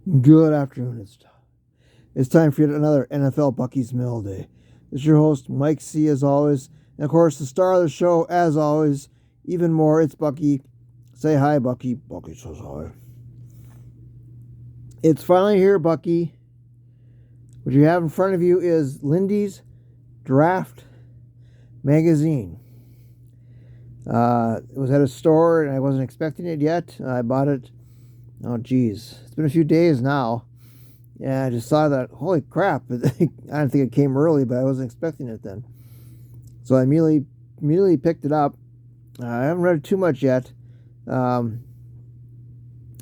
Good afternoon. It's time for yet another NFL Bucky's Mail Day. It's your host, Mike C., as always. And of course, the star of the show, as always, even more, it's Bucky. Say hi, Bucky. Bucky says hi. It's finally here, Bucky. What you have in front of you is Lindys Draft Magazine. It was at a store, and I wasn't expecting it yet. I bought it. Oh, geez. It's been a few days now. Yeah, I just saw that. Holy crap. I don't think it came early, but I wasn't expecting it then. So I immediately picked it up. I haven't read it too much yet. I've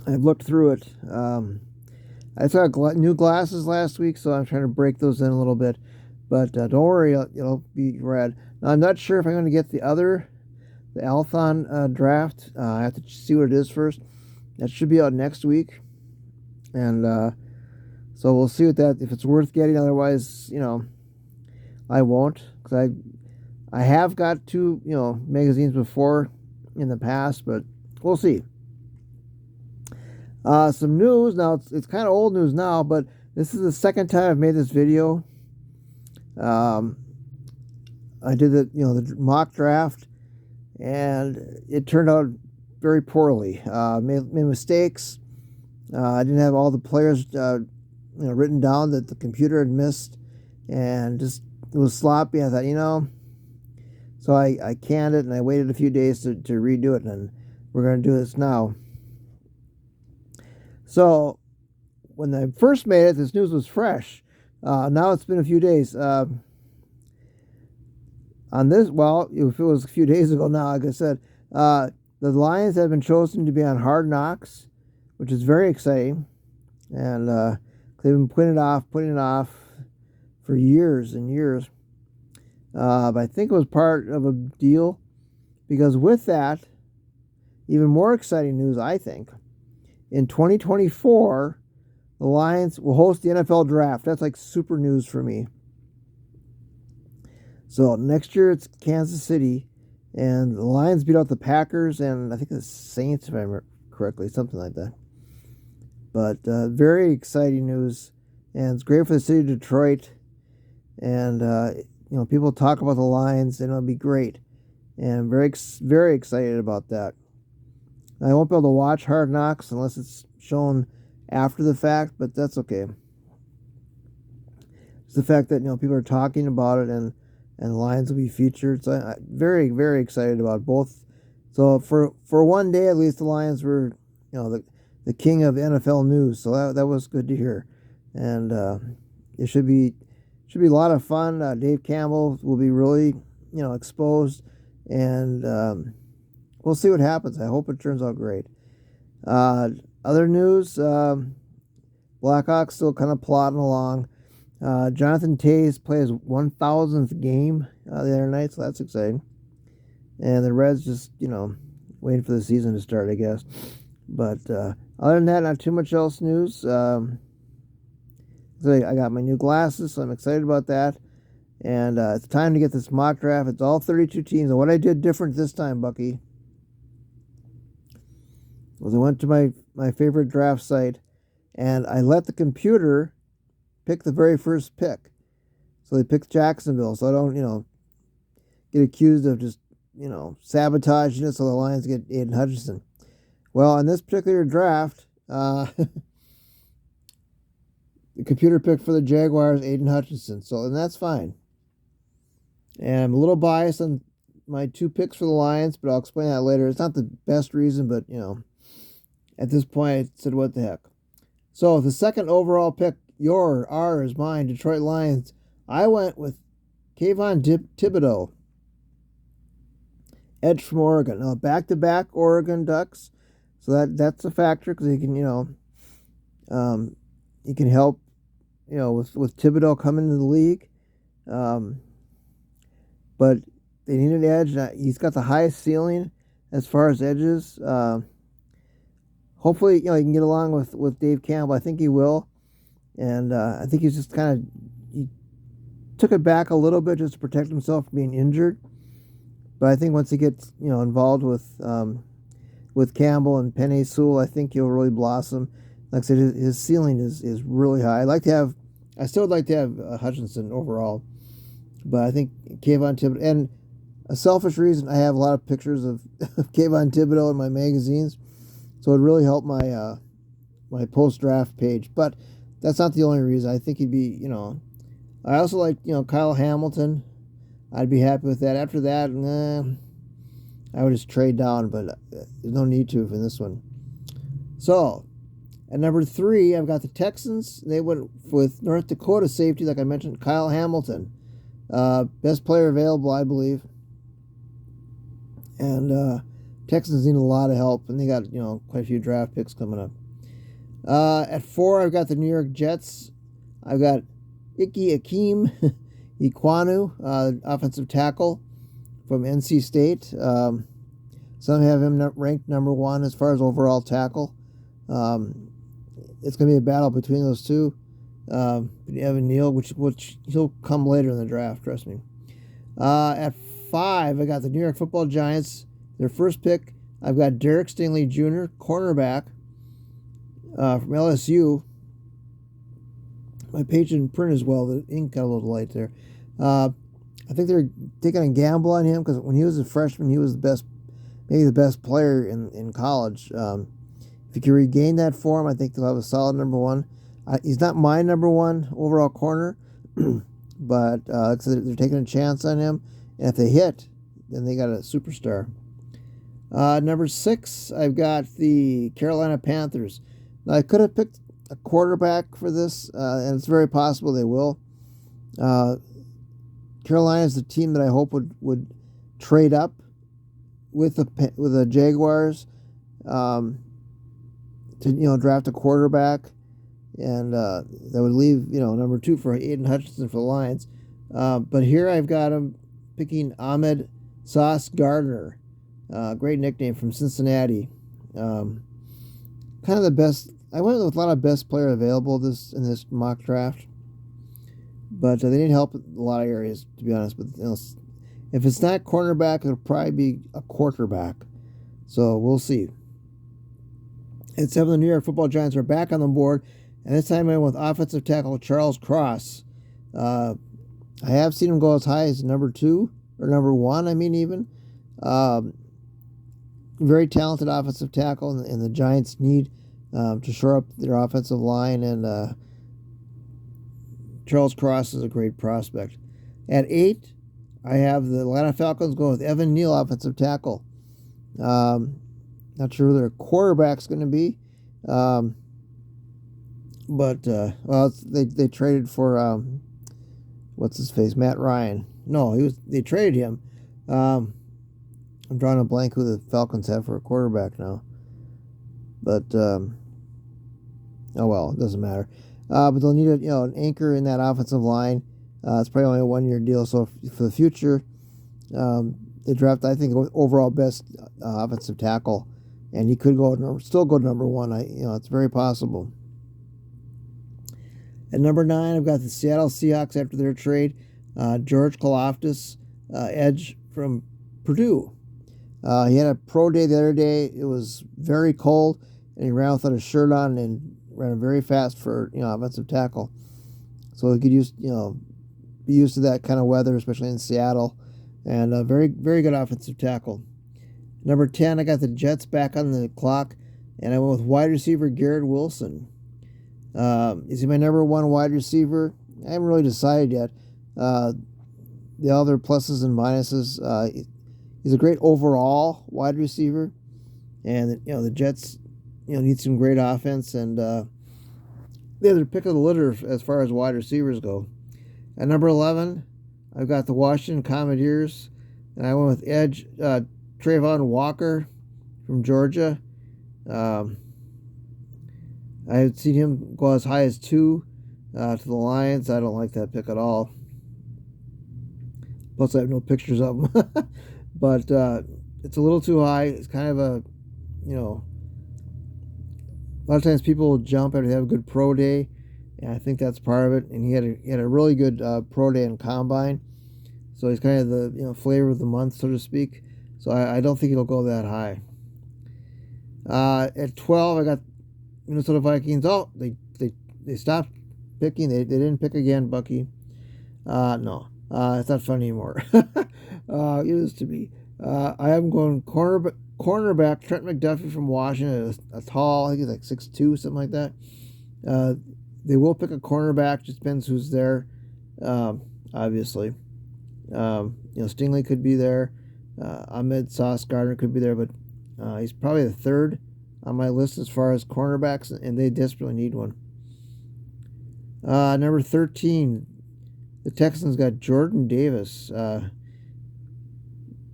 looked through it. I saw new glasses last week, so I'm trying to break those in a little bit. But don't worry, it'll be read. Now, I'm not sure if I'm going to get the Althon draft. I have to see what it is first. That should be out next week. And so we'll see if it's worth getting. Otherwise, I won't, because I have got two, magazines before in the past, but we'll see. Some news now. It's kind of old news now, but this is the second time I've made this video. I did the mock draft, and it turned out very poorly. Made mistakes. I didn't have all the players written down that the computer had missed, and just it was sloppy. I thought, so I canned it, and I waited a few days to redo it, and we're going to do this now. So when I first made it, this news was fresh. Now it's been a few days. On this, well, if it was a few days ago now, like I said, the Lions have been chosen to be on Hard Knocks, which is very exciting. And they've been putting it off for years and years. But I think it was part of a deal, because with that, even more exciting news, I think, in 2024, the Lions will host the NFL draft. That's like super news for me. So next year it's Kansas City, and the Lions beat out the Packers and I think the Saints, if I remember correctly, something like that. But very exciting news, and it's great for the city of Detroit. And people talk about the Lions, and it'll be great. And I'm very excited about that. I won't be able to watch Hard Knocks unless it's shown after the fact, but that's okay. It's the fact that people are talking about it, and the Lions will be featured. So I'm very, very excited about both. So for one day at least, the Lions were the king of NFL news. So that was good to hear, and it should be a lot of fun. Dave Campbell will be really exposed, and we'll see what happens. I hope it turns out great. Other news, Blackhawks still kind of plodding along. Jonathan Toews played his 1,000th game the other night, so that's exciting. And the Reds just, waiting for the season to start, I guess. But other than that, not too much else news. So I got my new glasses, so I'm excited about that. And it's time to get this mock draft. It's all 32 teams. And what I did different this time, Bucky, was I went to my favorite draft site, and I let the computer pick the very first pick. So they picked Jacksonville, so I don't, get accused of just, sabotaging it so the Lions get Aiden Hutchinson. Well, in this particular draft, the computer picked for the Jaguars Aiden Hutchinson, and that's fine. And I'm a little biased on my two picks for the Lions, but I'll explain that later. It's not the best reason, but, at this point, I said, what the heck. So the second overall pick, ours, mine, Detroit Lions, I went with Kayvon Thibodeau, edge from Oregon. Now, back-to-back Oregon Ducks, so that's a factor, because he can, he can help, with Thibodeau coming into the league. But they need an edge. He's got the highest ceiling as far as edges. Hopefully, he can get along with Dave Campbell. I think he will. And I think he's just he took it back a little bit just to protect himself from being injured. But I think once he gets, involved with Campbell and Penei Sewell, I think he'll really blossom. like I said, his ceiling is really high. I still would like to have Hutchinson overall, but I think Kayvon Thibodeau, and a selfish reason, I have a lot of pictures of Kayvon Thibodeau in my magazines, so it would really help my my post-draft page. But that's not the only reason. I think he'd be, I also like, Kyle Hamilton. I'd be happy with that. After that, I would just trade down, but there's no need to in this one. So, at number 3, I've got the Texans. They went with North Dakota safety, like I mentioned, Kyle Hamilton. Best player available, I believe. And Texans need a lot of help, and they got, quite a few draft picks coming up. At 4, I've got the New York Jets. I've got Ike Akeem Iquanu, offensive tackle from NC State. Some have him ranked number 1 as far as overall tackle. It's going to be a battle between those two. Evan Neal, which he'll come later in the draft, trust me. At 5, I got the New York Football Giants. Their first pick, I've got Derek Stingley Jr., cornerback from LSU. My page didn't print as well. The ink got a little light there. I think they're taking a gamble on him because when he was a freshman, he was maybe the best player in college. If he can regain that form, I think they'll have a solid number 1. He's not my number 1 overall corner, but they're taking a chance on him. And if they hit, then they got a superstar. Number 6, I've got the Carolina Panthers. Now, I could have picked a quarterback for this, and it's very possible they will. Carolina is the team that I hope would trade up with the Jaguars to draft a quarterback, and that would leave number 2 for Aiden Hutchinson for the Lions. But here I've got him picking Ahmed Sauce Gardner, great nickname, from Cincinnati. Kind of the best. I went with a lot of best player available in this mock draft, but they didn't help in a lot of areas, to be honest. But if it's not cornerback, it'll probably be a quarterback. So we'll see. At 7, the New York Football Giants are back on the board, and this time I went with offensive tackle Charles Cross. I have seen him go as high as number 2 or number 1. I mean, even very talented offensive tackle, and the Giants need to shore up their offensive line, and Charles Cross is a great prospect. At 8, I have the Atlanta Falcons going with Evan Neal, offensive tackle. Not sure who their quarterback's going to be, but they traded for what's his face, Matt Ryan. No, they traded him. I'm drawing a blank who the Falcons have for a quarterback now, but oh well, it doesn't matter. But they'll need an anchor in that offensive line. It's probably only a 1-year deal, so for the future, they draft, I think, overall best offensive tackle, and he could still go to number 1. It's very possible. At number 9, I've got the Seattle Seahawks after their trade. George Karlaftis, edge from Purdue. He had a pro day the other day. It was very cold, and he ran without a shirt on and ran very fast for offensive tackle. So he could be used to that kind of weather, especially in Seattle. And a very, very good offensive tackle. Number 10, I got the Jets back on the clock, and I went with wide receiver Garrett Wilson. Is he my number 1 wide receiver? I haven't really decided yet. The other pluses and minuses. He's a great overall wide receiver, and the Jets need some great offense, and they're the pick of the litter as far as wide receivers go. At number 11, I've got the Washington Commanders, and I went with edge Trayvon Walker from Georgia. I had seen him go as high as 2 to the Lions. I don't like that pick at all. Plus, I have no pictures of him. But it's a little too high. It's kind of a lot of times people will jump after they have a good pro day, and I think that's part of it. And he had a really good pro day and combine, so he's kind of the flavor of the month, so to speak. So I don't think it'll go that high. At 12, I got Minnesota Vikings. Oh, they stopped picking. They didn't pick again, Bucky. No. It's not fun anymore. It used to be. I am going cornerback Trent McDuffie from Washington. A tall, I think he's like 6'2", something like that. They will pick a cornerback. Just depends who's there. Obviously, Stingley could be there. Ahmed Sauce Gardner could be there, but he's probably the third on my list as far as cornerbacks, and they desperately need one. Number 13, the Texans got Jordan Davis,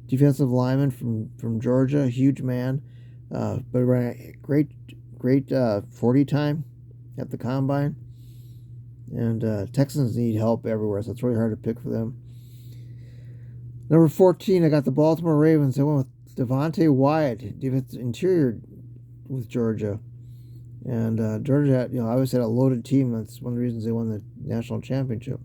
defensive lineman from Georgia, huge man, but ran great 40 time at the combine. And Texans need help everywhere, so it's really hard to pick for them. Number 14, I got the Baltimore Ravens. I went with Devontae Wyatt, defensive interior with Georgia. And Georgia, obviously had a loaded team. That's one of the reasons they won the national championship.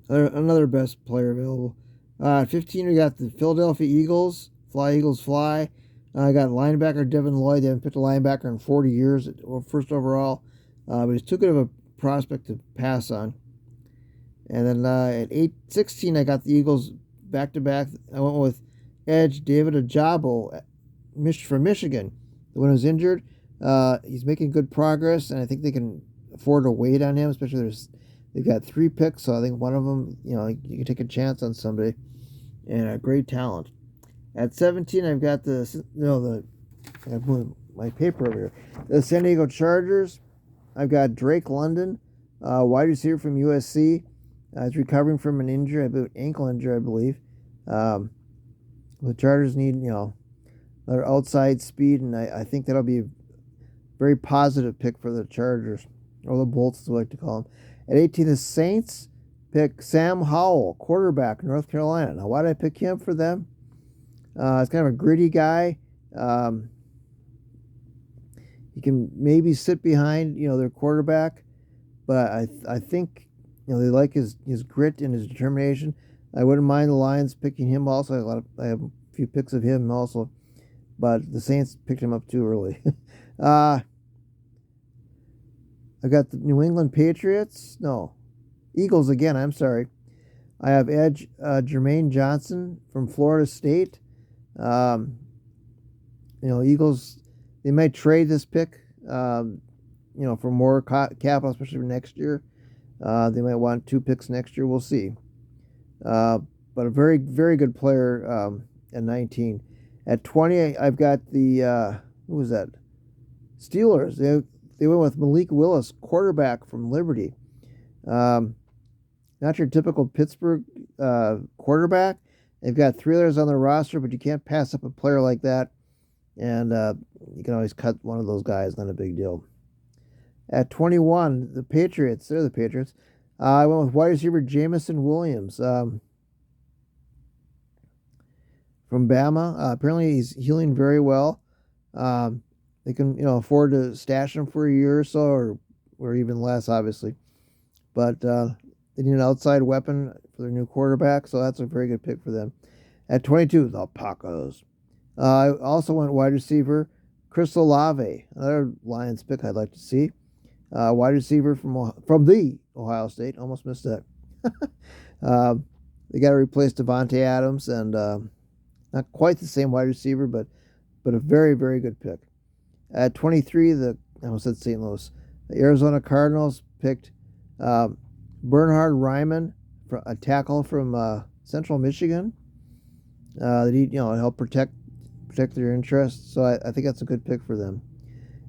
Another best player available. 15, we got the Philadelphia Eagles. Fly, Eagles, fly. I got linebacker Devin Lloyd. They haven't picked a linebacker in 40 years, first overall. But he's too good of a prospect to pass on. And then at 16, I got the Eagles back-to-back. I went with edge David Ojabo from Michigan. The one who's injured, he's making good progress, and I think they can afford to wait on him, especially they've got 3 picks, so I think one of them, you can take a chance on somebody, and a great talent. At 17, I've got I have my paper over here. The San Diego Chargers. I've got Drake London, wide receiver from USC. He's recovering from an injury, ankle injury, I believe. The Chargers need, their outside speed, and I think that'll be a very positive pick for the Chargers, or the Bolts, as we like to call them. At 18, the Saints pick Sam Howell, quarterback, North Carolina. Now, why did I pick him for them? He's kind of a gritty guy. He can maybe sit behind, their quarterback, but I think, they like his grit and his determination. I wouldn't mind the Lions picking him also. I have a few picks of him also, but the Saints picked him up too early. I got the New England Patriots. No, Eagles again. I'm sorry. I have edge Jermaine Johnson from Florida State. Eagles, they might trade this pick, for more capital, especially for next year. They might want 2 picks next year. We'll see. But a very, very good player at 19. At 20, I've got the, who was that? Steelers. They went with Malik Willis, quarterback from Liberty. Not your typical Pittsburgh quarterback. They've got 3 others on their roster, but you can't pass up a player like that. And you can always cut one of those guys, not a big deal. At 21, the Patriots. They're the Patriots. I went with wide receiver Jamison Williams from Bama. Apparently, he's healing very well. They can, afford to stash him for a year or so, or even less, obviously. But they need an outside weapon for their new quarterback, so that's a very good pick for them. At 22, the Packers. I also went wide receiver Chris Olave, another Lions pick I'd like to see. Wide receiver from the Ohio State. Almost missed that. They got to replace Devontae Adams, and not quite the same wide receiver, but a very, very good pick. At 23, I almost said St. Louis. The Arizona Cardinals picked Bernhard Raimann, a tackle from Central Michigan. They need, help protect their interests. So I think that's a good pick for them.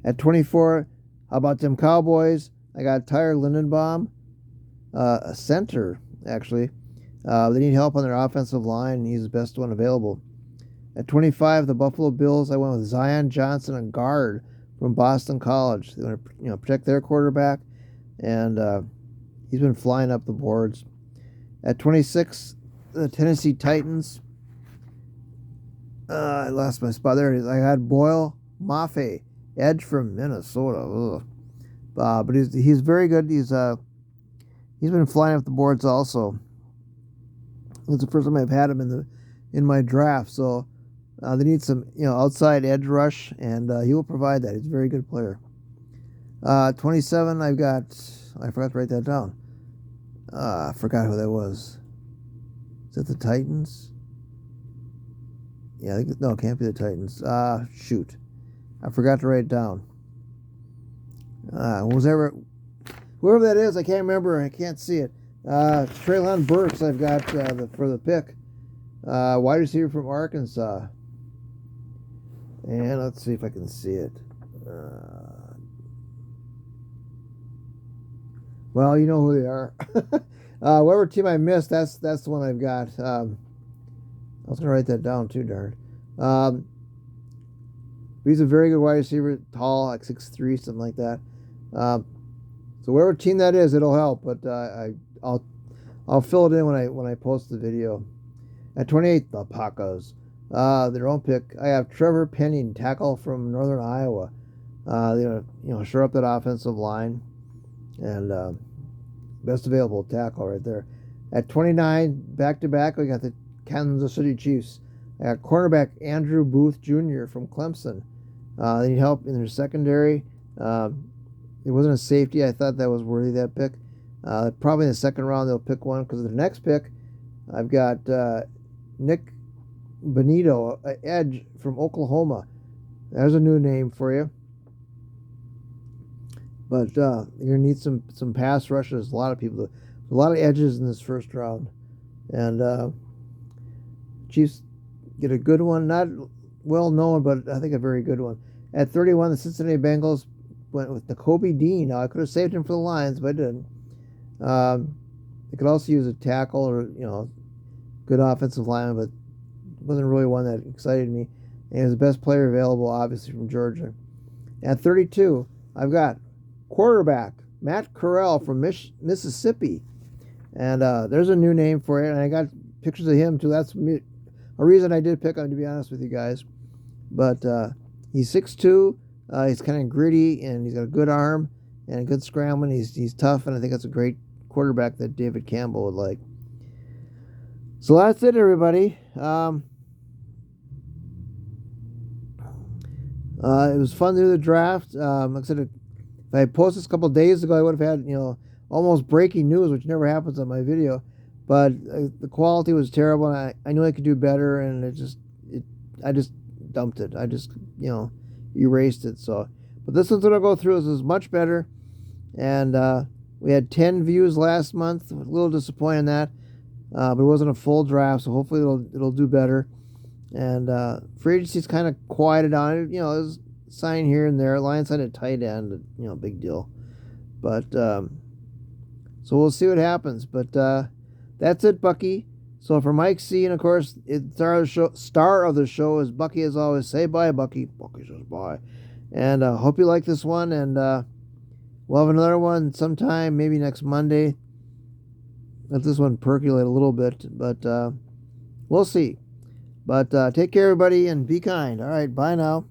At 24, how about them Cowboys? I got Tyler Lindenbaum, a center, actually. They need help on their offensive line, and he's the best one available. At 25, the Buffalo Bills, I went with Zion Johnson, a guard from Boston College. They want to protect their quarterback, and he's been flying up the boards. At 26, the Tennessee Titans. I lost my spot. There it is. I had Boyle Mafe, edge from Minnesota. But he's very good. He's been flying up the boards also. It's the first time I've had him in my draft, so They need some, outside edge rush, and he will provide that. He's a very good player. 27, I forgot to write that down. I forgot who that was. Is it the Titans? Yeah, no, it can't be the Titans. Shoot. I forgot to write it down. Whoever that is, I can't remember. I can't see it. Treylon Burks, I've got for the pick. Wide receiver from Arkansas. And let's see if I can see it. Well, you know who they are. Whatever team I missed, that's the one I've got. I was going to write that down too, darn. He's a very good wide receiver, tall, like 6'3", something like that. So whatever team that is, it'll help. But I'll fill it in when I post the video. At 28, the Packers. Their own pick. I have Trevor Penning, tackle from Northern Iowa. Shore up that offensive line, and best available tackle right there. At 29, back to back, we got the Kansas City Chiefs. I got cornerback Andrew Booth Jr. from Clemson. They need help in their secondary. It wasn't a safety. I thought that was worthy of that pick. Probably in the second round they'll pick one, because the next pick, I've got Nick Benito, edge from Oklahoma. There's a new name for you. But you're gonna need some pass rushes. A lot of edges in this first round, and Chiefs get a good one. Not well known, but I think a very good one. At 31, the Cincinnati Bengals went with Nakobe Dean. Now I could have saved him for the Lions, but I didn't. They could also use a tackle or good offensive lineman, but wasn't really one that excited me. And he was the best player available, obviously, from Georgia. At 32, I've got quarterback Matt Corral from Mississippi. And there's a new name for it, and I got pictures of him, too. That's a reason I did pick him, to be honest with you guys. But he's 6'2". He's kind of gritty, and he's got a good arm and a good scrambling. He's tough, and I think that's a great quarterback that David Campbell would like. So that's it, everybody. It was fun to do the draft. Like I said, if I posted this a couple of days ago, I would have had, almost breaking news, which never happens on my video. But the quality was terrible, and I knew I could do better, and I just dumped it. I just, erased it. So, but this one's going to go through. This is much better. And we had 10 views last month. A little disappointed in that. But it wasn't a full draft, so hopefully it'll do better. And free agency's kind of quieted down. There's a sign here and there. Lions had a tight end, big deal. But so we'll see what happens. But that's it, Bucky. So for Mike C, and of course, star of the show is Bucky, as always. Say bye, Bucky. Bucky says bye. And hope you like this one. And we'll have another one sometime, maybe next Monday. Let this one percolate a little bit, but we'll see. But take care, everybody, and be kind. All right, bye now.